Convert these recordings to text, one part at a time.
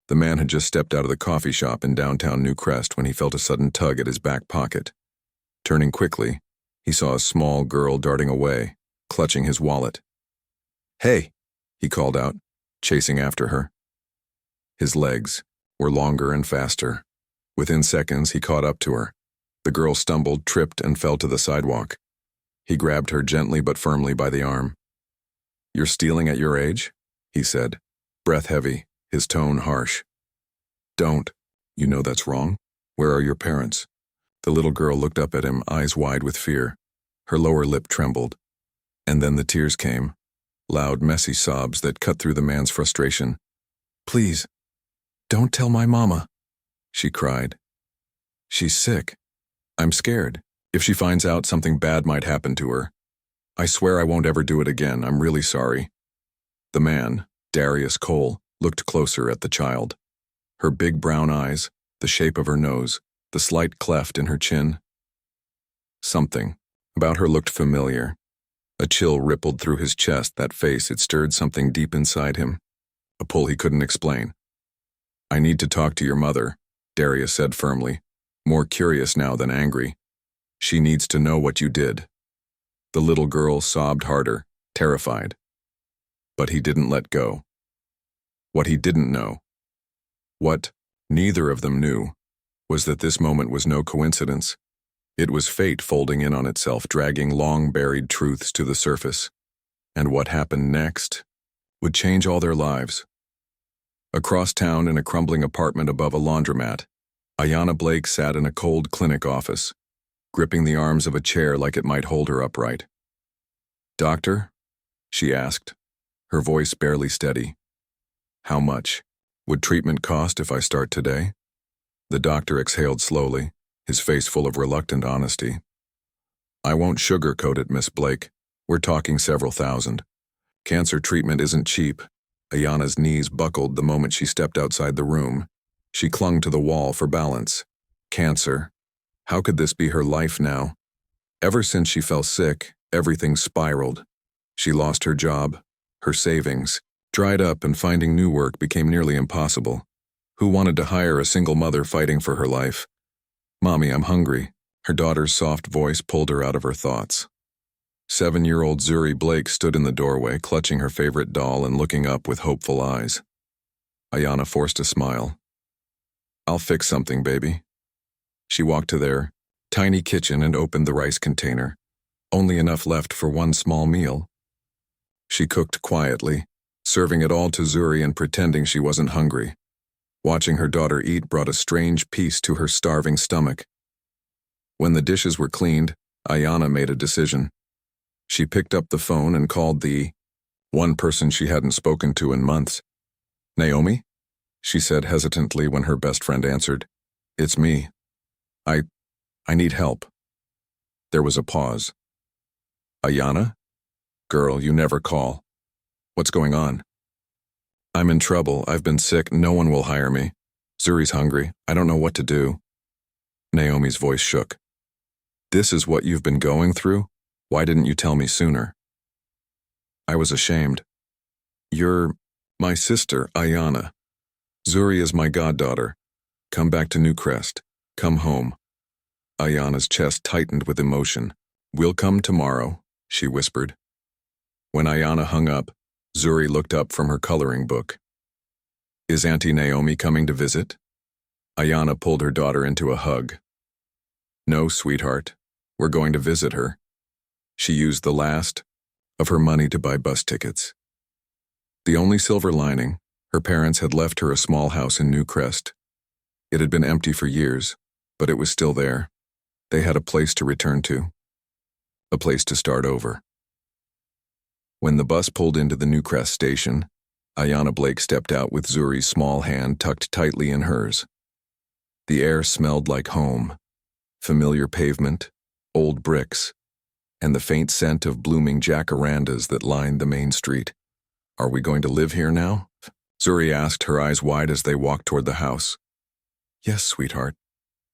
The man had just stepped out of the coffee shop in downtown New Crest when he felt a sudden tug at his back pocket. Turning quickly, he saw a small girl darting away, clutching his wallet. "Hey," he called out, chasing after her. His legs were longer and faster. Within seconds, he caught up to her. The girl stumbled, tripped, and fell to the sidewalk. He grabbed her gently but firmly by the arm. "You're stealing at your age?" he said, breath heavy, his tone harsh. "Don't. You know that's wrong. Where are your parents?" The little girl looked up at him, eyes wide with fear. Her lower lip trembled. And then the tears came, loud, messy sobs that cut through the man's frustration. "Please, don't tell my mama," she cried. "She's sick. I'm scared. If she finds out, something bad might happen to her. I swear I won't ever do it again. I'm really sorry." The man, Darius Cole, looked closer at the child. Her big brown eyes, the shape of her nose, the slight cleft in her chin. Something about her looked familiar. A chill rippled through his chest. That face, it stirred something deep inside him. A pull he couldn't explain. "I need to talk to your mother," Darius said firmly, more curious now than angry. "She needs to know what you did." The little girl sobbed harder, terrified. But he didn't let go. What he didn't know, what neither of them knew, was that this moment was no coincidence. It was fate folding in on itself, dragging long-buried truths to the surface. And what happened next would change all their lives. Across town, in a crumbling apartment above a laundromat, Ayanna Blake sat in a cold clinic office, gripping the arms of a chair like it might hold her upright. "Doctor?" she asked, her voice barely steady. "How much would treatment cost if I start today?" The doctor exhaled slowly, his face full of reluctant honesty. "I won't sugarcoat it, Miss Blake. We're talking several thousand. Cancer treatment isn't cheap." Ayanna's knees buckled the moment she stepped outside the room. She clung to the wall for balance. Cancer. How could this be her life now? Ever since she fell sick, everything spiraled. She lost her job, her savings dried up, and finding new work became nearly impossible. Who wanted to hire a single mother fighting for her life? "Mommy, I'm hungry." Her daughter's soft voice pulled her out of her thoughts. 7-year-old Zuri Blake stood in the doorway, clutching her favorite doll and looking up with hopeful eyes. Ayanna forced a smile. "I'll fix something, baby." She walked to their tiny kitchen and opened the rice container, only enough left for one small meal. She cooked quietly, serving it all to Zuri and pretending she wasn't hungry. Watching her daughter eat brought a strange peace to her starving stomach. When the dishes were cleaned, Ayanna made a decision. She picked up the phone and called the one person she hadn't spoken to in months. "Naomi?" she said hesitantly when her best friend answered. "It's me. I need help." There was a pause. "Ayanna? Girl, you never call. What's going on?" "I'm in trouble. I've been sick. No one will hire me. Zuri's hungry. I don't know what to do." Naomi's voice shook. "This is what you've been going through? Why didn't you tell me sooner?" "I was ashamed." "You're my sister, Ayanna. Zuri is my goddaughter. Come back to New Crest. Come home." Ayanna's chest tightened with emotion. "We'll come tomorrow," she whispered. When Ayanna hung up, Zuri looked up from her coloring book. "Is Auntie Naomi coming to visit?" Ayanna pulled her daughter into a hug. "No, sweetheart. We're going to visit her." She used the last of her money to buy bus tickets. The only silver lining, her parents had left her a small house in New Crest. It had been empty for years, but it was still there. They had a place to return to, a place to start over. When the bus pulled into the New Crest station, Ayanna Blake stepped out with Zuri's small hand tucked tightly in hers. The air smelled like home, familiar pavement, old bricks, and the faint scent of blooming jacarandas that lined the main street. "Are we going to live here now?" Zuri asked, her eyes wide as they walked toward the house. "Yes, sweetheart,"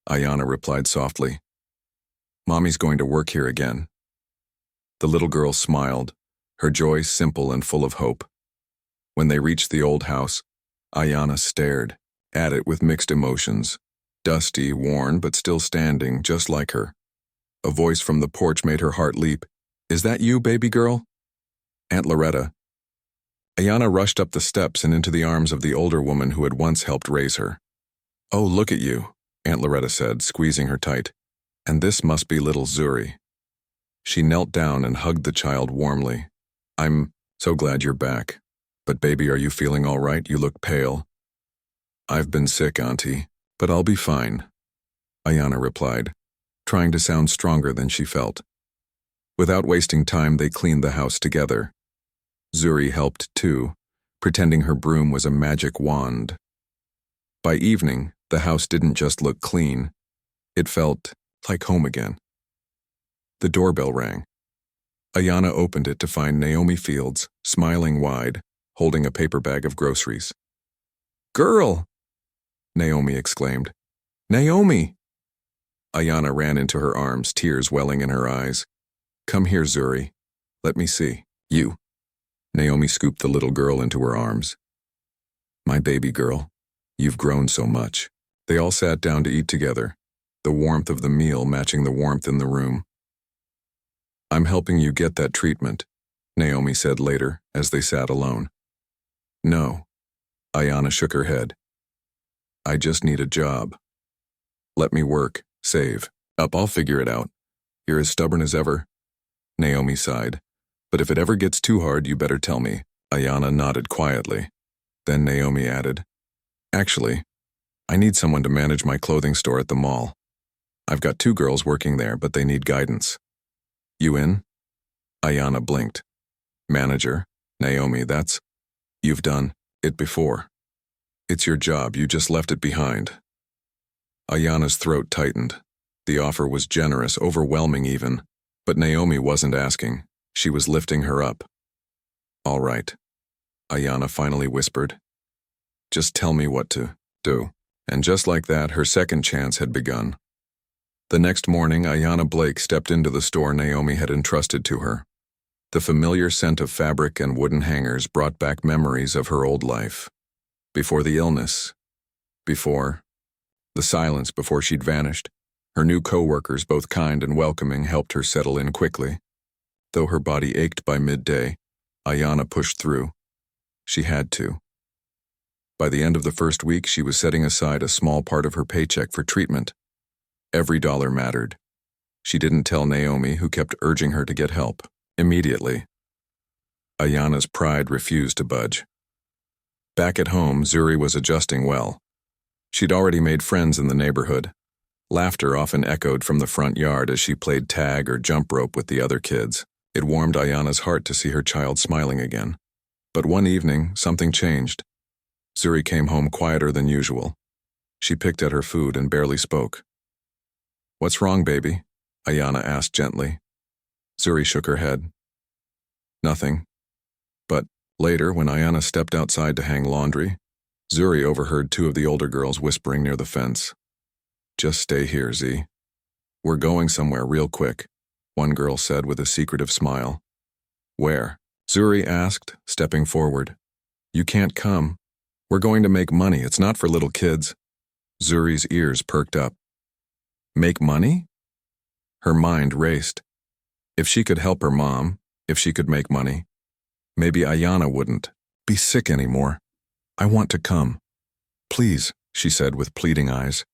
Ayanna replied softly. "Mommy's going to work here again." The little girl smiled, her joy simple and full of hope. When they reached the old house, Ayanna stared. at it with mixed emotions. Dusty, worn, but still standing, just like her. A voice from the porch made her heart leap. "Is that you, baby girl?" "Aunt Loretta." Ayana rushed up the steps and into the arms of the older woman who had once helped raise her. "Oh, look at you," Aunt Loretta said, squeezing her tight. "And this must be little Zuri." She knelt down and hugged the child warmly. "I'm so glad you're back. But baby, are you feeling all right? You look pale." "I've been sick, Auntie, but I'll be fine," Ayana replied, trying to sound stronger than she felt. Without wasting time, they cleaned the house together. Zuri helped too, pretending her broom was a magic wand. By evening, the house didn't just look clean, it felt like home again. The doorbell rang. Ayana opened it to find Naomi Fields, smiling wide, holding a paper bag of groceries. "Girl!" Naomi exclaimed. "Naomi!" Ayana ran into her arms, tears welling in her eyes. "Come here, Zuri. Let me see. You." Naomi scooped the little girl into her arms. "My baby girl, you've grown so much." They all sat down to eat together, the warmth of the meal matching the warmth in the room. "I'm helping you get that treatment," Naomi said later as they sat alone. "No," Ayana shook her head. "I just need a job. Let me work, save. I'll figure it out. You're as stubborn as ever." Naomi sighed. "But if it ever gets too hard, you better tell me." Ayana nodded quietly. Then Naomi added, "Actually, I need someone to manage my clothing store at the mall. I've got 2 girls working there, but they need guidance. You in?" Ayana blinked. "Manager? Naomi, you've done it before. It's your job, you just left it behind." Ayana's throat tightened. The offer was generous, overwhelming even, but Naomi wasn't asking. She was lifting her up. "All right," Ayana finally whispered. "Just tell me what to do." And just like that, her second chance had begun. The next morning, Ayana Blake stepped into the store Naomi had entrusted to her. The familiar scent of fabric and wooden hangers brought back memories of her old life. Before the illness. Before the silence before she'd vanished. Her new co-workers, both kind and welcoming, helped her settle in quickly. Though her body ached by midday, Ayana pushed through. She had to. By the end of the first week, she was setting aside a small part of her paycheck for treatment. Every dollar mattered. She didn't tell Naomi, who kept urging her to get help, immediately. Ayana's pride refused to budge. Back at home, Zuri was adjusting well. She'd already made friends in the neighborhood. Laughter often echoed from the front yard as she played tag or jump rope with the other kids. It warmed Ayana's heart to see her child smiling again. But one evening, something changed. Zuri came home quieter than usual. She picked at her food and barely spoke. "What's wrong, baby?" Ayana asked gently. Zuri shook her head. "Nothing." But later, when Ayana stepped outside to hang laundry, Zuri overheard 2 of the older girls whispering near the fence. "Just stay here, Z. We're going somewhere real quick," one girl said with a secretive smile. "Where?" Zuri asked, stepping forward. "You can't come. We're going to make money. It's not for little kids." Zuri's ears perked up. Make money? Her mind raced. If she could help her mom, if she could make money, maybe Ayana wouldn't be sick anymore. "I want to come. Please," she said with pleading eyes.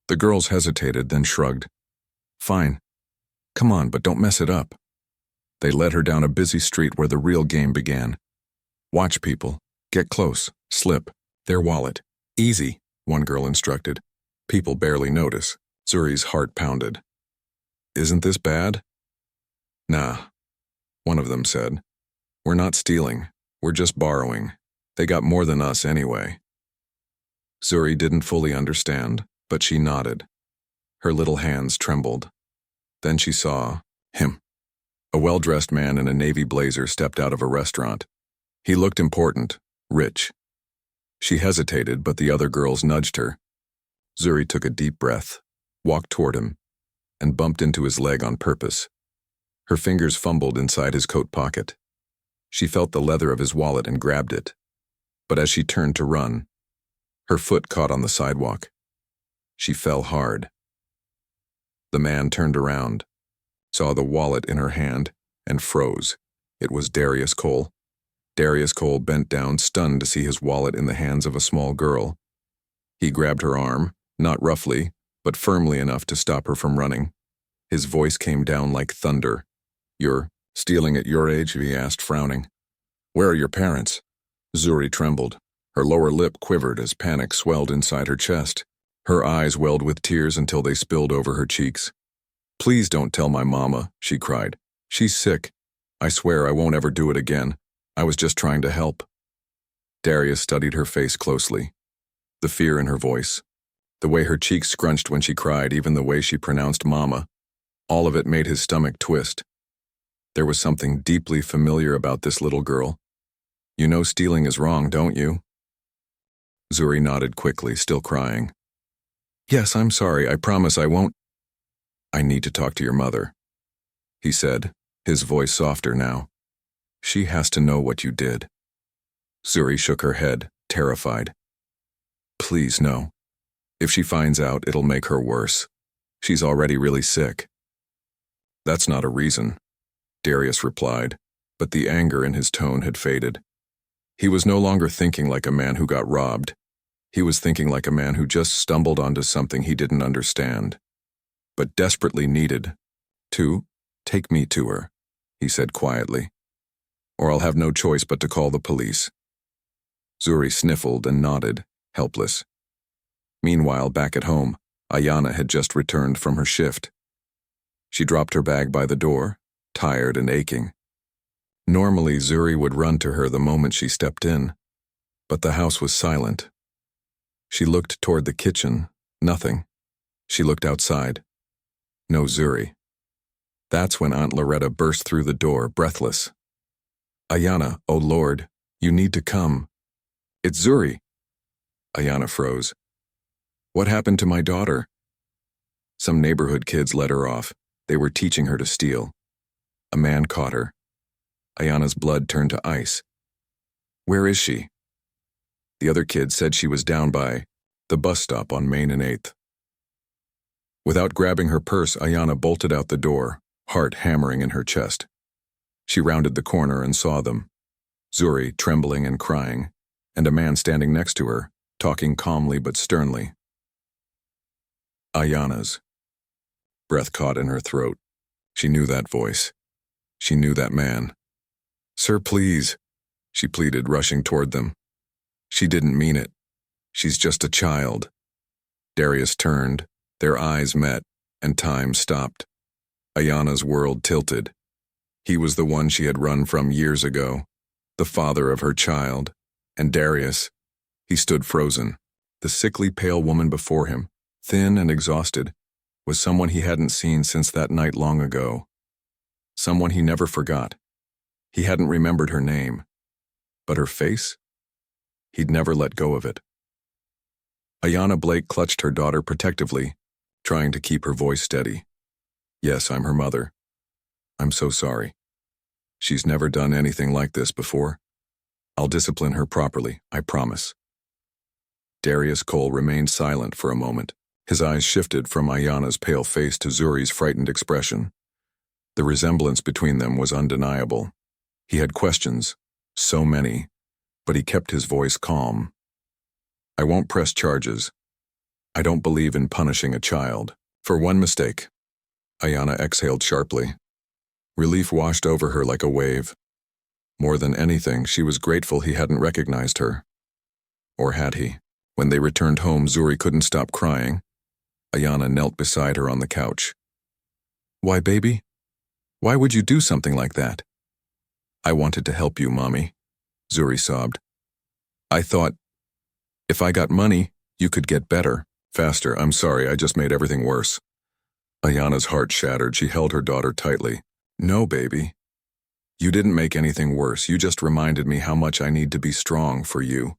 The girls hesitated, then shrugged. "Fine. Come on, but don't mess it up." They led her down a busy street where the real game began. "Watch people. Get close. Slip. Their wallet. Easy," one girl instructed. People barely notice. Zuri's heart pounded. "Isn't this bad?" "Nah," one of them said. "We're not stealing. We're just borrowing. They got more than us anyway." Zuri didn't fully understand, but she nodded. Her little hands trembled. Then she saw him. A well-dressed man in a navy blazer stepped out of a restaurant. He looked important, rich. She hesitated, but the other girls nudged her. Zuri took a deep breath, walked toward him, and bumped into his leg on purpose. Her fingers fumbled inside his coat pocket. She felt the leather of his wallet and grabbed it. But as she turned to run, Her foot caught on the sidewalk. She fell hard. The man turned around, saw the wallet in her hand, and froze. It was Darius Cole. Darius Cole bent down, stunned to see his wallet in the hands of a small girl. He grabbed her arm, not roughly, but firmly enough to stop her from running. His voice came down like thunder. "You're stealing at your age?" he asked, frowning. "Where are your parents?" Zuri trembled. Her lower lip quivered as panic swelled inside her chest. Her eyes welled with tears until they spilled over her cheeks. "Please don't tell my mama," she cried. "She's sick. I swear I won't ever do it again. I was just trying to help." Darius studied her face closely. The fear in her voice, the way her cheeks scrunched when she cried, even the way she pronounced mama, all of it made his stomach twist. There was something deeply familiar about this little girl. "You know stealing is wrong, don't you?" Zuri nodded quickly, still crying. "Yes, I'm sorry. I promise I won't." "I need to talk to your mother," he said, his voice softer now. "She has to know what you did." Zuri shook her head, terrified. "Please, no. If she finds out, it'll make her worse. She's already really sick." "That's not a reason," Darius replied, but the anger in his tone had faded. He was no longer thinking like a man who got robbed. He was thinking like a man who just stumbled onto something he didn't understand, but desperately needed. "Take me to her," he said quietly, "or I'll have no choice but to call the police." Zuri sniffled and nodded, helpless. Meanwhile, back at home, Ayana had just returned from her shift. She dropped her bag by the door, tired and aching. Normally, Zuri would run to her the moment she stepped in, but the house was silent. She looked toward the kitchen, nothing. She looked outside. No Zuri. That's when Aunt Loretta burst through the door, breathless. "Ayana, oh Lord, you need to come. It's Zuri." Ayana froze. "What happened to my daughter?" "Some neighborhood kids let her off. They were teaching her to steal. A man caught her." Ayana's blood turned to ice. "Where is she?" "The other kid said she was down by the bus stop on Main and 8th. Without grabbing her purse, Ayana bolted out the door, heart hammering in her chest. She rounded the corner and saw them. Zuri, trembling and crying, and a man standing next to her, talking calmly but sternly. Ayana's. Breath caught in her throat. She knew that voice. She knew that man. "Sir, please," she pleaded, rushing toward them. "She didn't mean it. She's just a child." Darius turned, their eyes met, and time stopped. Ayana's world tilted. He was the one she had run from years ago, the father of her child, and Darius. He stood frozen. The sickly pale woman before him, thin and exhausted, was someone he hadn't seen since that night long ago. Someone he never forgot. He hadn't remembered her name. But her face? He'd never let go of it. Ayana Blake clutched her daughter protectively, trying to keep her voice steady. "Yes, I'm her mother. I'm so sorry. She's never done anything like this before. I'll discipline her properly, I promise." Darius Cole remained silent for a moment. His eyes shifted from Ayana's pale face to Zuri's frightened expression. The resemblance between them was undeniable. He had questions, so many, but he kept his voice calm. "I won't press charges. I don't believe in punishing a child for one mistake." Ayana exhaled sharply. Relief washed over her like a wave. More than anything, she was grateful he hadn't recognized her. Or had he? When they returned home, Zuri couldn't stop crying. Ayana knelt beside her on the couch. "Why, baby? Why would you do something like that?" "I wanted to help you, Mommy," Zuri sobbed. "I thought, if I got money, you could get better, faster. I'm sorry, I just made everything worse." Ayana's heart shattered. She held her daughter tightly. "No, baby. You didn't make anything worse. You just reminded me how much I need to be strong for you."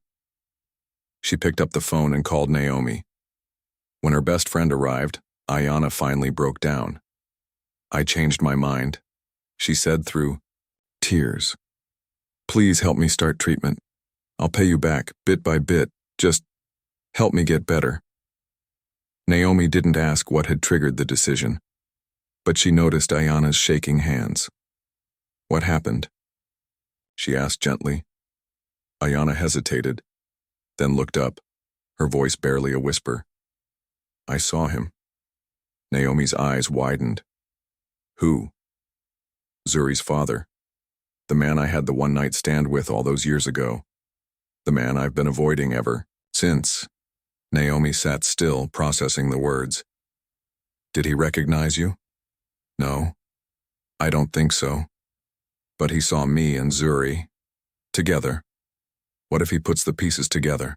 She picked up the phone and called Naomi. When her best friend arrived, Ayana finally broke down. "I changed my mind," she said through tears. "Please help me start treatment. I'll pay you back, bit by bit. Just Help me get better." Naomi didn't ask what had triggered the decision, but she noticed Ayana's shaking hands. "What happened?" she asked gently. Ayana hesitated, then looked up, her voice barely a whisper. "I saw him." Naomi's eyes widened. "Who?" "Zuri's father. The man I had the one-night stand with all those years ago. The man I've been avoiding ever since." Naomi sat still, processing the words. "Did he recognize you?" "No, I don't think so. But he saw me and Zuri together. What if he puts the pieces together?"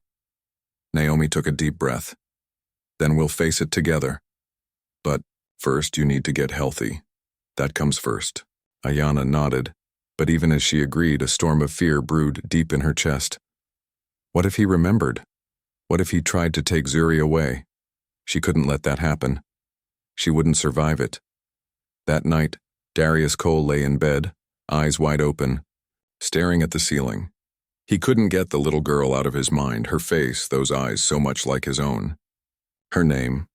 Naomi took a deep breath. "Then we'll face it together. But first you need to get healthy. That comes first." Ayana nodded, but even as she agreed, a storm of fear brewed deep in her chest. What if he remembered? What if he tried to take Zuri away? She couldn't let that happen. She wouldn't survive it. That night, Darius Cole lay in bed, eyes wide open, staring at the ceiling. He couldn't get the little girl out of his mind, her face, those eyes so much like his own. Her name,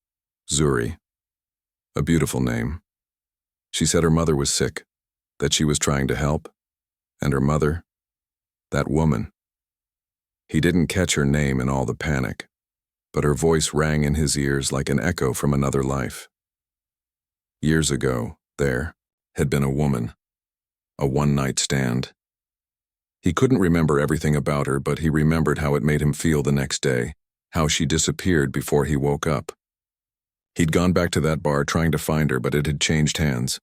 Zuri. A beautiful name. She said her mother was sick, that she was trying to help, and her mother, that woman. He didn't catch her name in all the panic, but her voice rang in his ears like an echo from another life. Years ago, there had been a woman, a one-night stand. He couldn't remember everything about her, but he remembered how it made him feel the next day, how she disappeared before he woke up. He'd gone back to that bar trying to find her, but it had changed hands.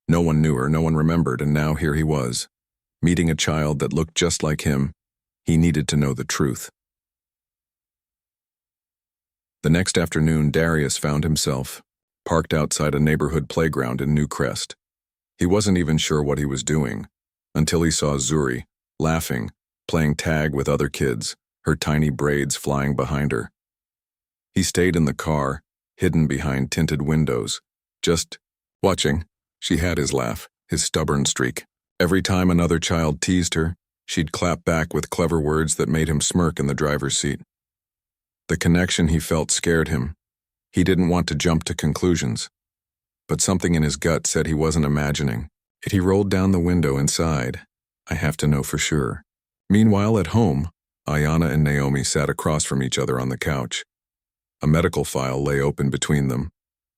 No one knew her, no one remembered, and now here he was, meeting a child that looked just like him. He needed to know the truth. The next afternoon, Darius found himself parked outside a neighborhood playground in New Crest. He wasn't even sure what he was doing, until he saw Zuri, laughing, playing tag with other kids, her tiny braids flying behind her. He stayed in the car, hidden behind tinted windows, just watching. She had his laugh, his stubborn streak. Every time another child teased her, she'd clap back with clever words that made him smirk in the driver's seat. The connection he felt scared him. He didn't want to jump to conclusions, but something in his gut said he wasn't imagining. He rolled down the window and sighed. "I have to know for sure." Meanwhile, at home, Ayana and Naomi sat across from each other on the couch. A medical file lay open between them.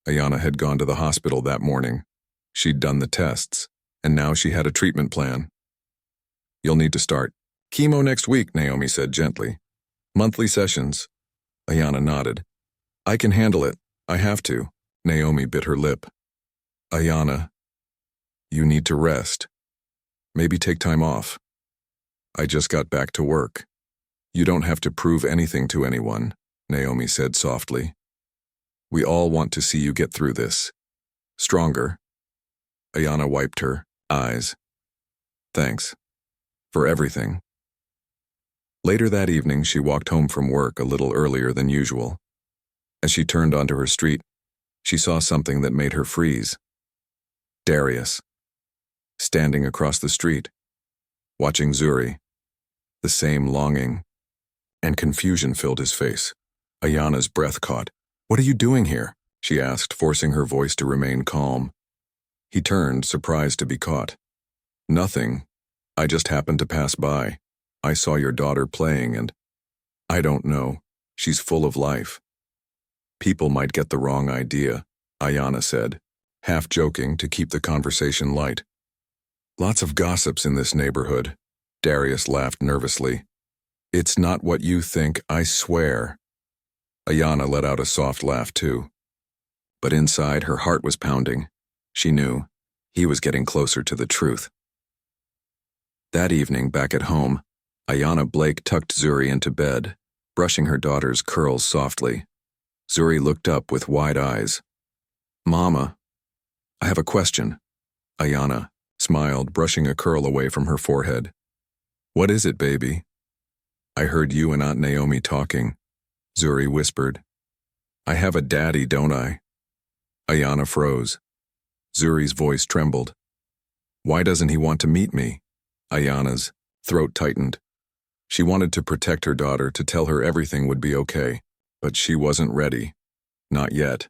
Ayana had gone to the hospital that morning. She'd done the tests, and now she had a treatment plan. "You'll need to start chemo next week," Naomi said gently. "Monthly sessions." Ayana nodded. "I can handle it. I have to." Naomi bit her lip. "Ayana, you need to rest. Maybe take time off." "I just got back to work." "You don't have to prove anything to anyone," Naomi said softly. "We all want to see you get through this. Stronger." Ayana wiped her eyes. "Thanks. For everything." Later that evening, she walked home from work a little earlier than usual. As she turned onto her street, she saw something that made her freeze. Darius, standing across the street, watching Zuri. The same longing and confusion filled his face. Ayana's breath caught. "What are you doing here?" she asked, forcing her voice to remain calm. He turned, surprised to be caught. "Nothing. I just happened to pass by. I saw your daughter playing and I don't know. She's full of life." "People might get the wrong idea," Ayana said, half joking to keep the conversation light. "Lots of gossips in this neighborhood." Darius laughed nervously. "It's not what you think, I swear." Ayana let out a soft laugh too. But inside, her heart was pounding. She knew he was getting closer to the truth. That evening, back at home, Ayana Blake tucked Zuri into bed, brushing her daughter's curls softly. Zuri looked up with wide eyes. "Mama, I have a question." Ayana smiled, brushing a curl away from her forehead. "What is it, baby?" "I heard you and Aunt Naomi talking," Zuri whispered. "I have a daddy, don't I?" Ayana froze. Zuri's voice trembled. "Why doesn't he want to meet me?" Ayana's throat tightened. She wanted to protect her daughter, to tell her everything would be okay. But she wasn't ready. Not yet.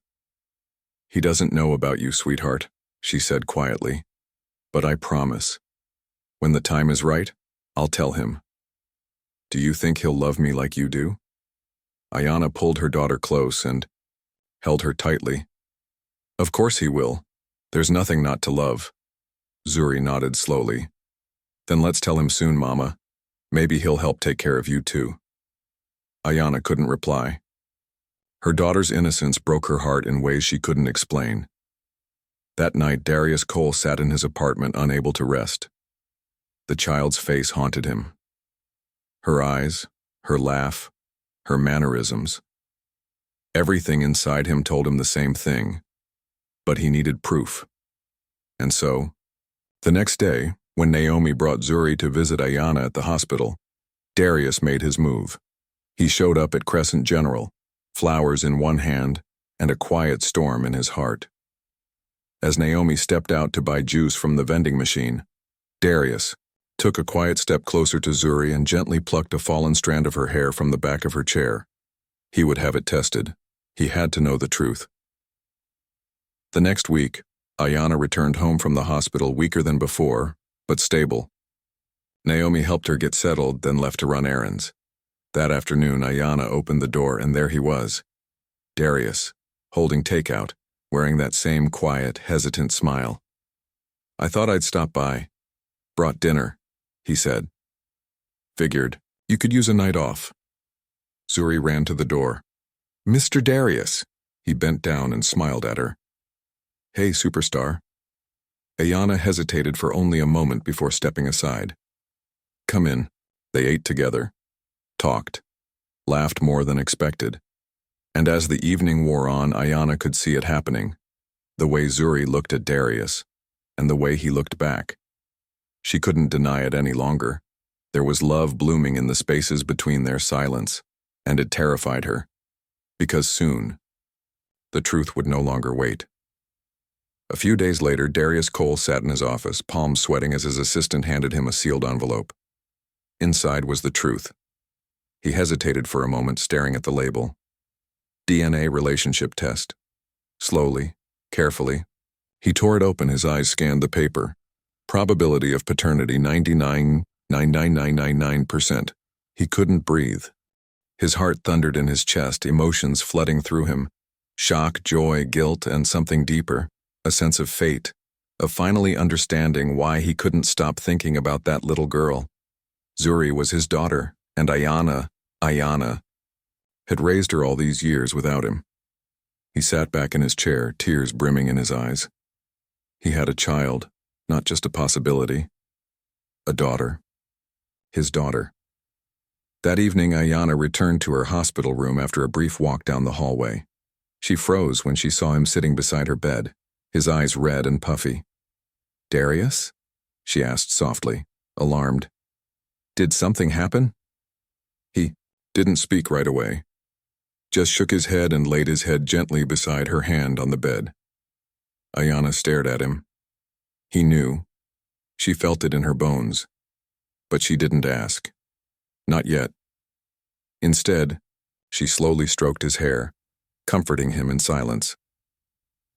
"He doesn't know about you, sweetheart," she said quietly. "But I promise. When the time is right, I'll tell him. Do you think he'll love me like you do?" Ayanna pulled her daughter close and held her tightly. "Of course he will. There's nothing not to love." Zuri nodded slowly. "Then let's tell him soon, Mama. Maybe he'll help take care of you too." Ayanna couldn't reply. Her daughter's innocence broke her heart in ways she couldn't explain. That night, Darius Cole sat in his apartment, unable to rest. The child's face haunted him. Her eyes, her laugh, her mannerisms. Everything inside him told him the same thing, but he needed proof. And so, the next day, when Naomi brought Zuri to visit Ayanna at the hospital, Darius made his move. He showed up at Crescent General, flowers in one hand and a quiet storm in his heart. As Naomi stepped out to buy juice from the vending machine, Darius took a quiet step closer to Zuri and gently plucked a fallen strand of her hair from the back of her chair. He would have it tested. He had to know the truth. The next week, Ayanna returned home from the hospital weaker than before, but stable. Naomi helped her get settled, then left to run errands. That afternoon, Ayanna opened the door, and there he was, Darius, holding takeout, wearing that same quiet, hesitant smile. "I thought I'd stop by. Brought dinner," he said. "Figured you could use a night off." Zuri ran to the door. "Mr. Darius!" He bent down and smiled at her. "Hey, superstar." Ayanna hesitated for only a moment before stepping aside. "Come in." They ate together, talked, laughed more than expected. And as the evening wore on, Ayanna could see it happening. The way Zuri looked at Darius, and the way he looked back. She couldn't deny it any longer. There was love blooming in the spaces between their silence, and it terrified her. Because soon, the truth would no longer wait. A few days later, Darius Cole sat in his office, palms sweating as his assistant handed him a sealed envelope. Inside was the truth. He hesitated for a moment, staring at the label. DNA relationship test. Slowly, carefully, he tore it open. His eyes scanned the paper. Probability of paternity 99.99999%. He couldn't breathe. His heart thundered in his chest, emotions flooding through him. Shock, joy, guilt, and something deeper. A sense of fate, of finally understanding why he couldn't stop thinking about that little girl. Zuri was his daughter, and Ayanna, had raised her all these years without him. He sat back in his chair, tears brimming in his eyes. He had a child, not just a possibility. A daughter. His daughter. That evening, Ayanna returned to her hospital room after a brief walk down the hallway. She froze when she saw him sitting beside her bed, his eyes red and puffy. "Darius?" she asked softly, alarmed. "Did something happen?" He didn't speak right away, just shook his head and laid his head gently beside her hand on the bed. Ayanna stared at him. He knew. She felt it in her bones. But she didn't ask. Not yet. Instead, she slowly stroked his hair, comforting him in silence.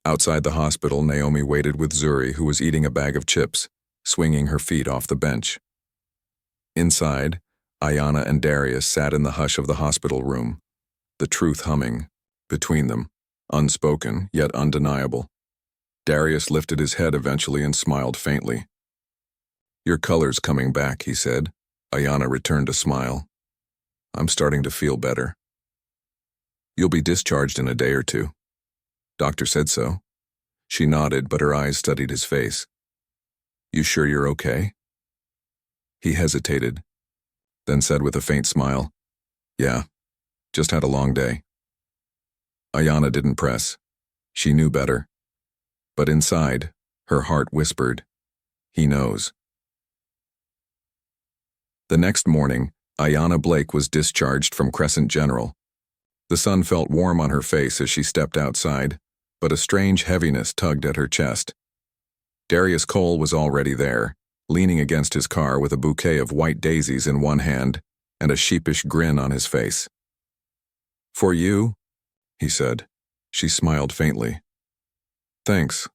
Outside the hospital, Naomi waited with Zuri, who was eating a bag of chips, swinging her feet off the bench. Inside, Ayanna and Darius sat in the hush of the hospital room, the truth humming between them, unspoken yet undeniable. Darius lifted his head eventually and smiled faintly. "Your color's coming back," he said. Ayanna returned a smile. "I'm starting to feel better." "You'll be discharged in a day or two." "Doctor said so." She nodded, but her eyes studied his face. "You sure you're okay?" He hesitated, then said with a faint smile, "Yeah, just had a long day." Ayanna didn't press. She knew better. But inside, her heart whispered, "He knows." The next morning, Ayanna Blake was discharged from Crescent General. The sun felt warm on her face as she stepped outside, but a strange heaviness tugged at her chest. Darius Cole was already there, leaning against his car with a bouquet of white daisies in one hand and a sheepish grin on his face. For you? He said. She smiled faintly. Thanks.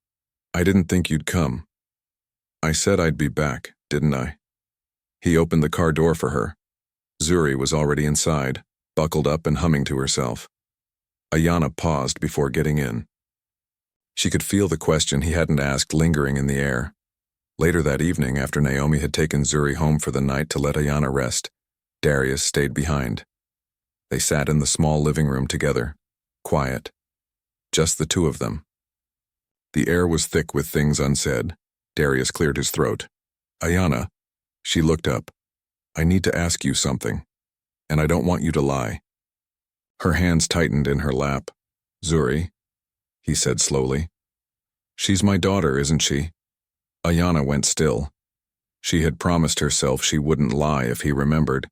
I didn't think you'd come. I said I'd be back, didn't I? He opened the car door for her. Zuri was already inside, buckled up and humming to herself. Ayana paused before getting in. She could feel the question he hadn't asked lingering in the air. Later that evening, after Naomi had taken Zuri home for the night to let Ayana rest, Darius stayed behind. They sat in the small living room together, quiet. Just the two of them. The air was thick with things unsaid. Darius cleared his throat. Ayana, she looked up. I need to ask you something, and I don't want you to lie. Her hands tightened in her lap. Zuri, he said slowly. She's my daughter, isn't she? Ayana went still. She had promised herself she wouldn't lie if he remembered,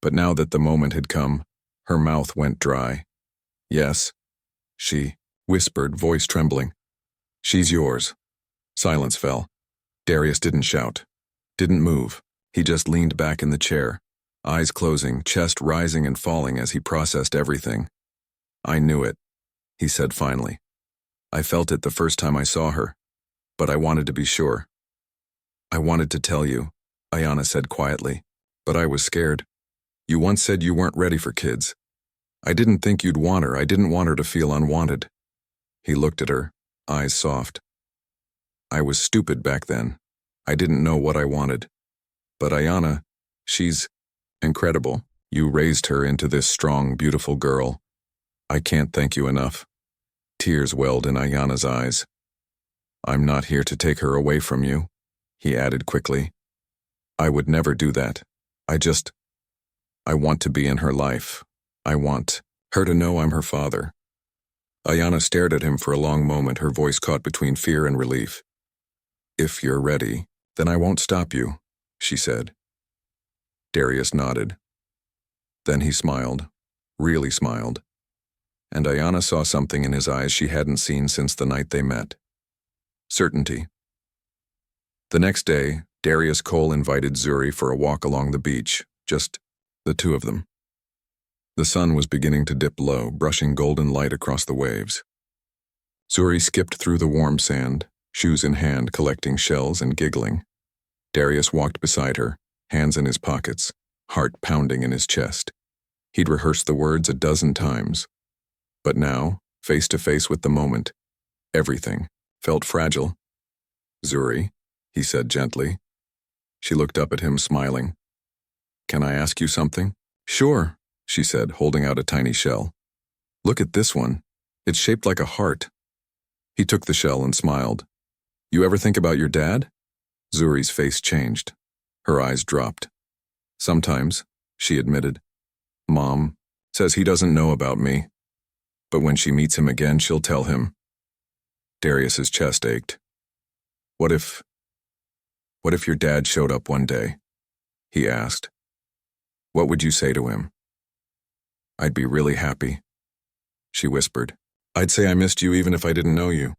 but now that the moment had come, her mouth went dry. Yes, she whispered, voice trembling. She's yours. Silence fell. Darius didn't shout, didn't move. He just leaned back in the chair, eyes closing, chest rising and falling as he processed everything. I knew it, he said finally. I felt it the first time I saw her, but I wanted to be sure. I wanted to tell you, Ayana said quietly, but I was scared. You once said you weren't ready for kids. I didn't think you'd want her. I didn't want her to feel unwanted. He looked at her, eyes soft. I was stupid back then. I didn't know what I wanted. But Ayana, she's incredible. You raised her into this strong, beautiful girl. I can't thank you enough. Tears welled in Ayana's eyes. I'm not here to take her away from you, he added quickly. I would never do that. I want to be in her life. I want her to know I'm her father. Ayana stared at him for a long moment, her voice caught between fear and relief. If you're ready, then I won't stop you, she said. Darius nodded. Then he smiled, really smiled. And Ayana saw something in his eyes she hadn't seen since the night they met. Certainty. The next day, Darius Cole invited Zuri for a walk along the beach, just the two of them. The sun was beginning to dip low, brushing golden light across the waves. Zuri skipped through the warm sand, shoes in hand, collecting shells and giggling. Darius walked beside her, hands in his pockets, heart pounding in his chest. He'd rehearsed the words a dozen times. But now, face to face with the moment, everything felt fragile. Zuri, he said gently. She looked up at him, smiling. Can I ask you something? Sure, she said, holding out a tiny shell. Look at this one. It's shaped like a heart. He took the shell and smiled. You ever think about your dad? Zuri's face changed. Her eyes dropped. Sometimes, she admitted. Mom says he doesn't know about me. But when she meets him again, she'll tell him. Darius's chest ached. What if your dad showed up one day? He asked. What would you say to him? I'd be really happy, she whispered. I'd say I missed you even if I didn't know you.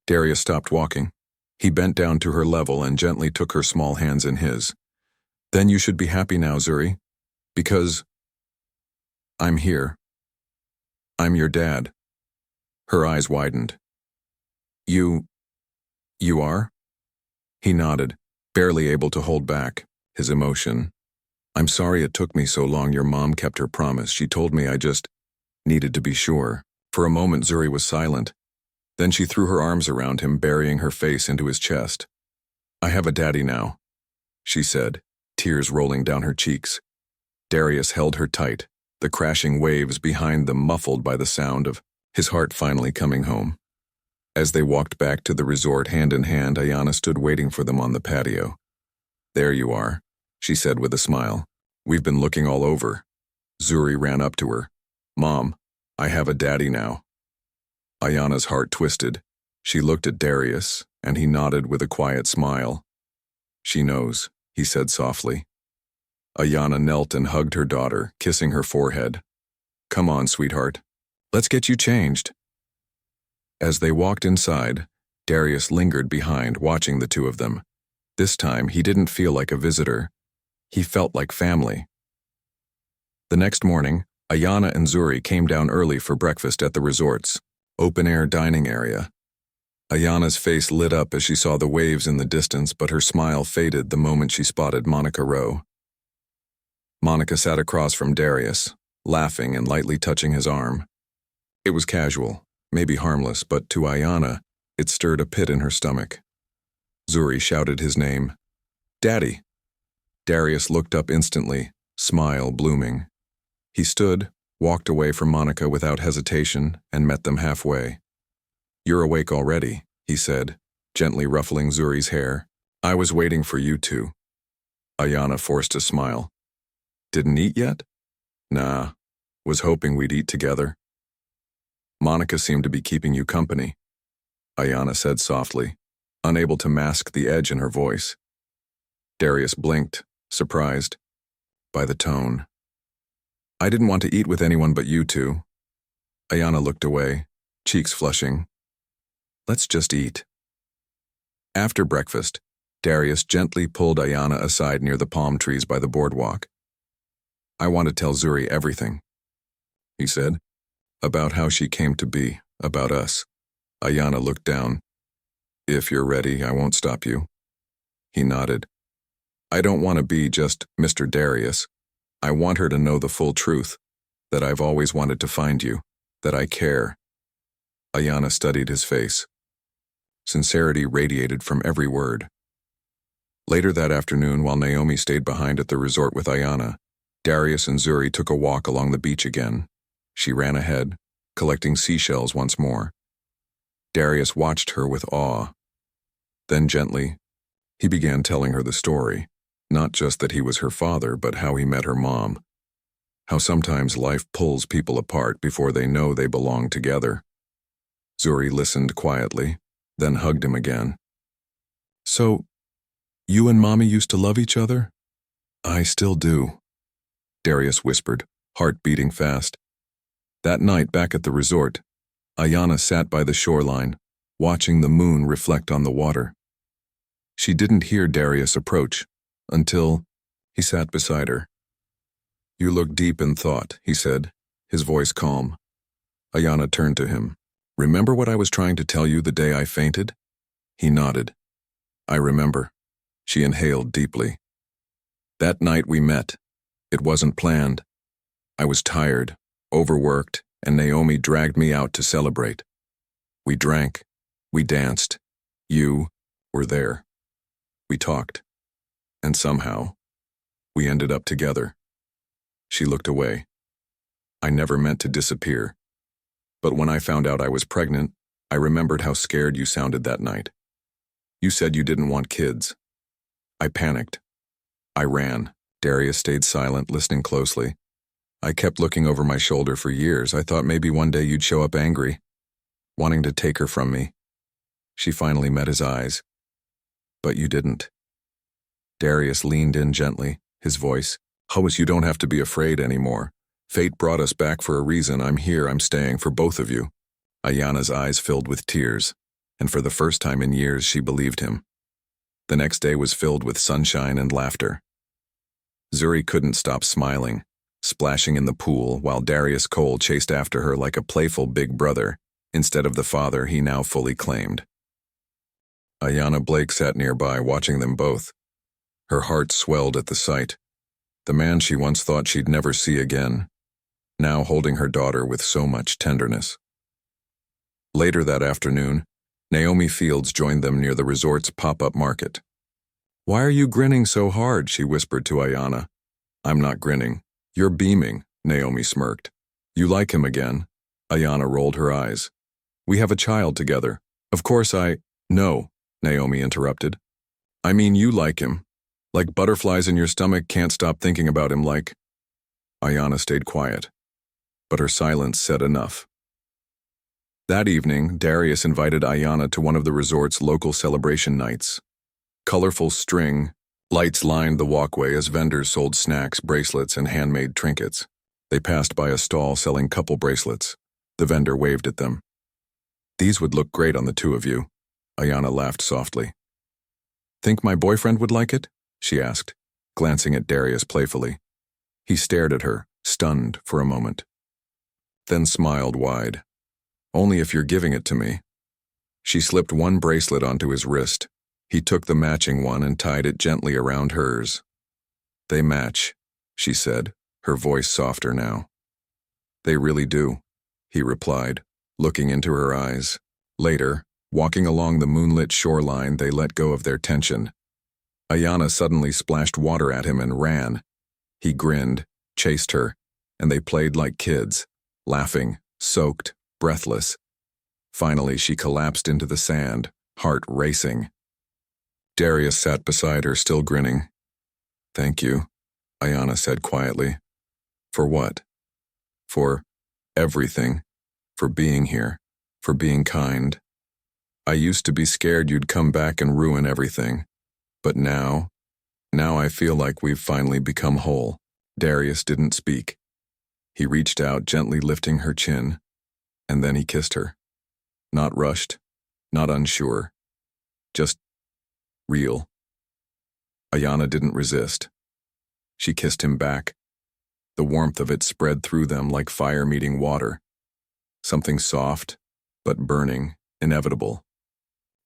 Darius stopped walking. He bent down to her level and gently took her small hands in his. Then you should be happy now, Zuri, because I'm here. I'm your dad. Her eyes widened. You are? He nodded, barely able to hold back his emotion. I'm sorry it took me so long. Your mom kept her promise. She told me I just needed to be sure. For a moment, Zuri was silent. Then she threw her arms around him, burying her face into his chest. I have a daddy now, she said, tears rolling down her cheeks. Darius held her tight, the crashing waves behind them muffled by the sound of his heart finally coming home. As they walked back to the resort hand in hand, Ayana stood waiting for them on the patio. There you are, she said with a smile. We've been looking all over. Zuri ran up to her. Mom, I have a daddy now. Ayana's heart twisted. She looked at Darius, and he nodded with a quiet smile. She knows, he said softly. Ayana knelt and hugged her daughter, kissing her forehead. Come on, sweetheart. Let's get you changed. As they walked inside, Darius lingered behind, watching the two of them. This time, he didn't feel like a visitor. He felt like family. The next morning, Ayana and Zuri came down early for breakfast at the resort's open-air dining area. Ayana's face lit up as she saw the waves in the distance, but her smile faded the moment she spotted Monica Rowe. Monica sat across from Darius, laughing and lightly touching his arm. It was casual, maybe harmless, but to Ayana, it stirred a pit in her stomach. Zuri shouted his name. "Daddy!" Darius looked up instantly, smile blooming. He stood, walked away from Monica without hesitation, and met them halfway. "You're awake already," he said, gently ruffling Zuri's hair. "I was waiting for you two." Ayana forced a smile. "Didn't eat yet?" "Nah, was hoping we'd eat together." "Monica seemed to be keeping you company," Ayana said softly, unable to mask the edge in her voice. Darius blinked, surprised by the tone. "I didn't want to eat with anyone but you two." Ayana looked away, cheeks flushing. "Let's just eat." After breakfast, Darius gently pulled Ayana aside near the palm trees by the boardwalk. "I want to tell Zuri everything," he said, "about how she came to be, about us." Ayana looked down. "If you're ready, I won't stop you." He nodded. "I don't want to be just Mr. Darius. I want her to know the full truth, that I've always wanted to find you, that I care." Ayana studied his face. Sincerity radiated from every word. Later that afternoon, while Naomi stayed behind at the resort with Ayana, Darius and Zuri took a walk along the beach again. She ran ahead, collecting seashells once more. Darius watched her with awe. Then gently, he began telling her the story, not just that he was her father, but how he met her mom. How sometimes life pulls people apart before they know they belong together. Zuri listened quietly, then hugged him again. "So, you and Mommy used to love each other?" "I still do," Darius whispered, heart beating fast. That night back at the resort, Ayana sat by the shoreline, watching the moon reflect on the water. She didn't hear Darius approach, until he sat beside her. "You look deep in thought," he said, his voice calm. Ayana turned to him. "Remember what I was trying to tell you the day I fainted?" He nodded. "I remember." She inhaled deeply. "That night we met. It wasn't planned. I was tired, overworked, and Naomi dragged me out to celebrate. We drank. We danced. You were there. We talked. And somehow, we ended up together." She looked away. "I never meant to disappear. But when I found out I was pregnant, I remembered how scared you sounded that night. You said you didn't want kids. I panicked. I ran." Darius stayed silent, listening closely. "I kept looking over my shoulder for years. I thought maybe one day you'd show up angry, wanting to take her from me." She finally met his eyes. "But you didn't." Darius leaned in gently, his voice. "Lois, you don't have to be afraid anymore. Fate brought us back for a reason. I'm here, I'm staying for both of you." Ayana's eyes filled with tears, and for the first time in years she believed him. The next day was filled with sunshine and laughter. Zuri couldn't stop smiling, splashing in the pool while Darius Cole chased after her like a playful big brother, instead of the father he now fully claimed. Ayana Blake sat nearby watching them both. Her heart swelled at the sight. The man she once thought she'd never see again, now holding her daughter with so much tenderness. Later that afternoon, Naomi Fields joined them near the resort's pop-up market. "Why are you grinning so hard?" she whispered to Ayana. "I'm not grinning. You're beaming," Naomi smirked. "You like him again?" Ayana rolled her eyes. "We have a child together. Of course No," Naomi interrupted. "I mean you like him. Like butterflies in your stomach, can't stop thinking about him like..." Ayana stayed quiet, but her silence said enough. That evening, Darius invited Ayana to one of the resort's local celebration nights. Colorful string lights lined the walkway as vendors sold snacks, bracelets, and handmade trinkets. They passed by a stall selling couple bracelets. The vendor waved at them. "These would look great on the two of you." Ayana laughed softly. "Think my boyfriend would like it?" she asked, glancing at Darius playfully. He stared at her, stunned for a moment, then smiled wide. Only if you're giving it to me. She slipped one bracelet onto his wrist. He took the matching one and tied it gently around hers. They match, she said, her voice softer now. They really do, he replied, looking into her eyes. Later, walking along the moonlit shoreline, they let go of their tension. Ayana suddenly splashed water at him and ran. He grinned, chased her, and they played like kids, laughing, soaked, breathless. Finally, she collapsed into the sand, heart racing. Darius sat beside her, still grinning. "Thank you," Ayana said quietly. "For what?" "For everything. For being here. For being kind. I used to be scared you'd come back and ruin everything. But now I feel like we've finally become whole." Darius didn't speak. He reached out, gently lifting her chin, and then he kissed her. Not rushed, not unsure. Just real. Ayana didn't resist. She kissed him back. The warmth of it spread through them like fire meeting water. Something soft, but burning, inevitable.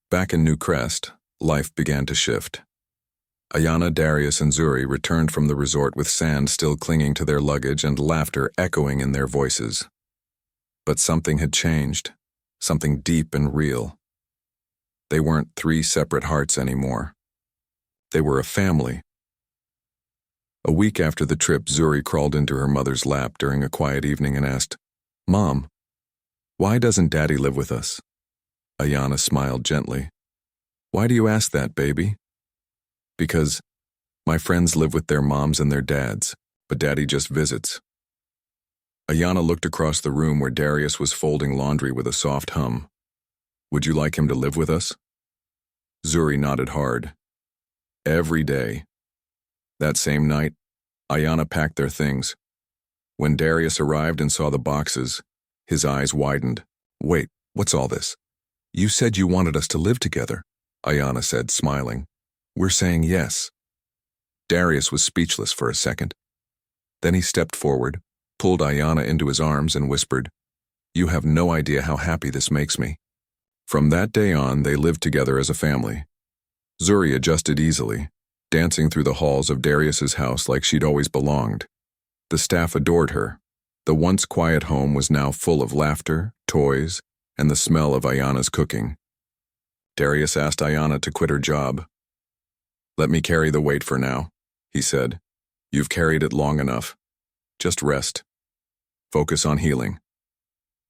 Back in New Crest, life began to shift. Ayana, Darius, and Zuri returned from the resort with sand still clinging to their luggage and laughter echoing in their voices. But something had changed, something deep and real. They weren't three separate hearts anymore. They were a family. A week after the trip, Zuri crawled into her mother's lap during a quiet evening and asked, "Mom, why doesn't Daddy live with us?" Ayana smiled gently. "Why do you ask that, baby?" "Because my friends live with their moms and their dads, but Daddy just visits." Ayana looked across the room where Darius was folding laundry with a soft hum. "Would you like him to live with us?" Zuri nodded hard. Every day. That same night, Ayana packed their things. When Darius arrived and saw the boxes, his eyes widened. "Wait, what's all this?" "You said you wanted us to live together," Ayana said, smiling. "We're saying yes." Darius was speechless for a second. Then he stepped forward, pulled Ayana into his arms and whispered, "You have no idea how happy this makes me." From that day on, they lived together as a family. Zuri adjusted easily, dancing through the halls of Darius's house like she'd always belonged. The staff adored her. The once quiet home was now full of laughter, toys, and the smell of Ayana's cooking. Darius asked Ayana to quit her job. "Let me carry the weight for now," he said. "You've carried it long enough. Just rest. Focus on healing."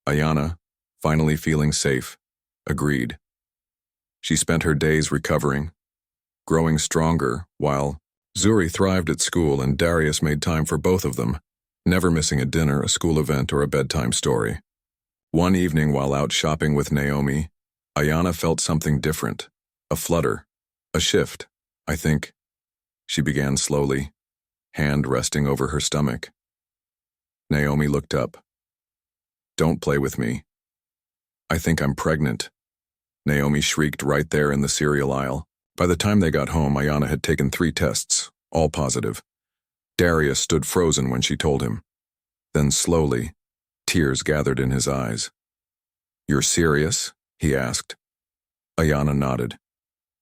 Ayana, finally feeling safe, agreed. She spent her days recovering, growing stronger, while Zuri thrived at school and Darius made time for both of them, never missing a dinner, a school event, or a bedtime story. One evening while out shopping with Naomi, Ayana felt something different, a flutter, a shift, I think. She began slowly, hand resting over her stomach. Naomi looked up. "Don't play with me. I think I'm pregnant." Naomi shrieked right there in the cereal aisle. By the time they got home, Ayana had taken 3 tests, all positive. Darius stood frozen when she told him. Then slowly, tears gathered in his eyes. "You're serious?" he asked. Ayana nodded.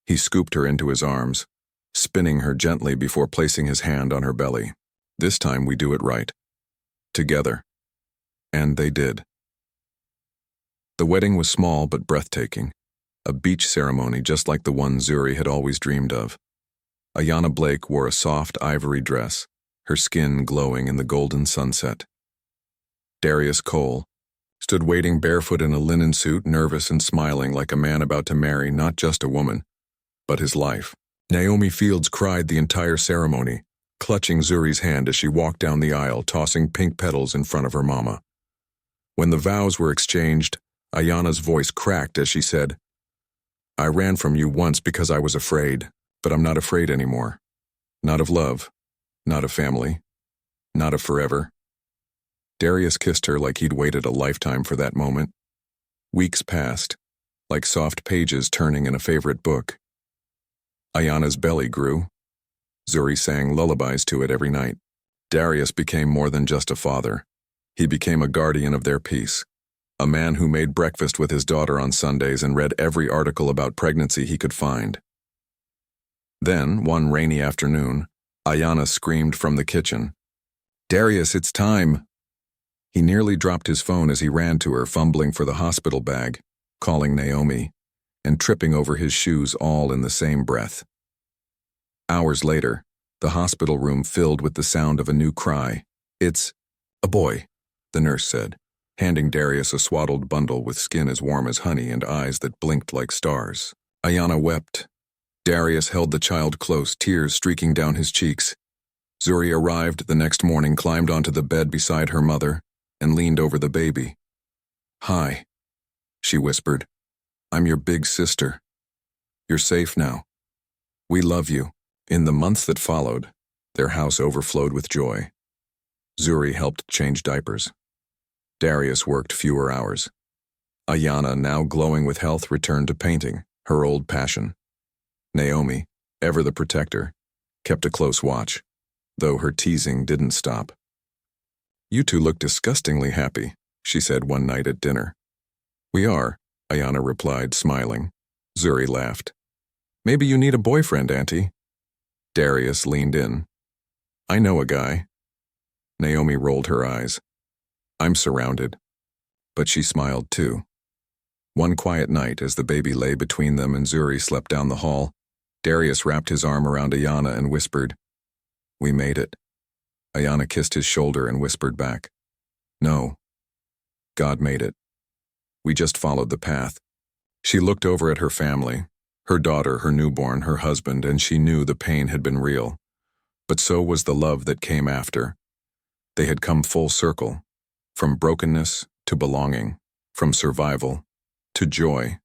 He scooped her into his arms, spinning her gently before placing his hand on her belly. "This time we do it right. Together." And they did. The wedding was small but breathtaking. A beach ceremony just like the one Zuri had always dreamed of. Ayana Blake wore a soft ivory dress, her skin glowing in the golden sunset. Darius Cole stood waiting barefoot in a linen suit, nervous and smiling like a man about to marry not just a woman, but his life. Naomi Fields cried the entire ceremony, clutching Zuri's hand as she walked down the aisle, tossing pink petals in front of her mama. When the vows were exchanged, Ayana's voice cracked as she said, "I ran from you once because I was afraid, but I'm not afraid anymore. Not of love, not of family, not of forever." Darius kissed her like he'd waited a lifetime for that moment. Weeks passed, like soft pages turning in a favorite book. Ayana's belly grew. Zuri sang lullabies to it every night. Darius became more than just a father. He became a guardian of their peace. A man who made breakfast with his daughter on Sundays and read every article about pregnancy he could find. Then, one rainy afternoon, Ayanna screamed from the kitchen, "Darius, it's time!" He nearly dropped his phone as he ran to her, fumbling for the hospital bag, calling Naomi, and tripping over his shoes all in the same breath. Hours later, the hospital room filled with the sound of a new cry. "It's a boy," the nurse said, handing Darius a swaddled bundle with skin as warm as honey and eyes that blinked like stars. Ayanna wept. Darius held the child close, tears streaking down his cheeks. Zuri arrived the next morning, climbed onto the bed beside her mother, and leaned over the baby. "Hi," she whispered. "I'm your big sister. You're safe now. We love you." In the months that followed, their house overflowed with joy. Zuri helped change diapers. Darius worked fewer hours. Ayanna, now glowing with health, returned to painting, her old passion. Naomi, ever the protector, kept a close watch, though her teasing didn't stop. "You two look disgustingly happy," she said one night at dinner. "We are," Ayanna replied, smiling. Zuri laughed. "Maybe you need a boyfriend, Auntie." Darius leaned in. "I know a guy." Naomi rolled her eyes. "I'm surrounded." But she smiled too. One quiet night, as the baby lay between them and Zuri slept down the hall, Darius wrapped his arm around Ayanna and whispered, "We made it." Ayanna kissed his shoulder and whispered back, "No. God made it. We just followed the path." She looked over at her family, her daughter, her newborn, her husband, and she knew the pain had been real. But so was the love that came after. They had come full circle, from brokenness to belonging, from survival to joy.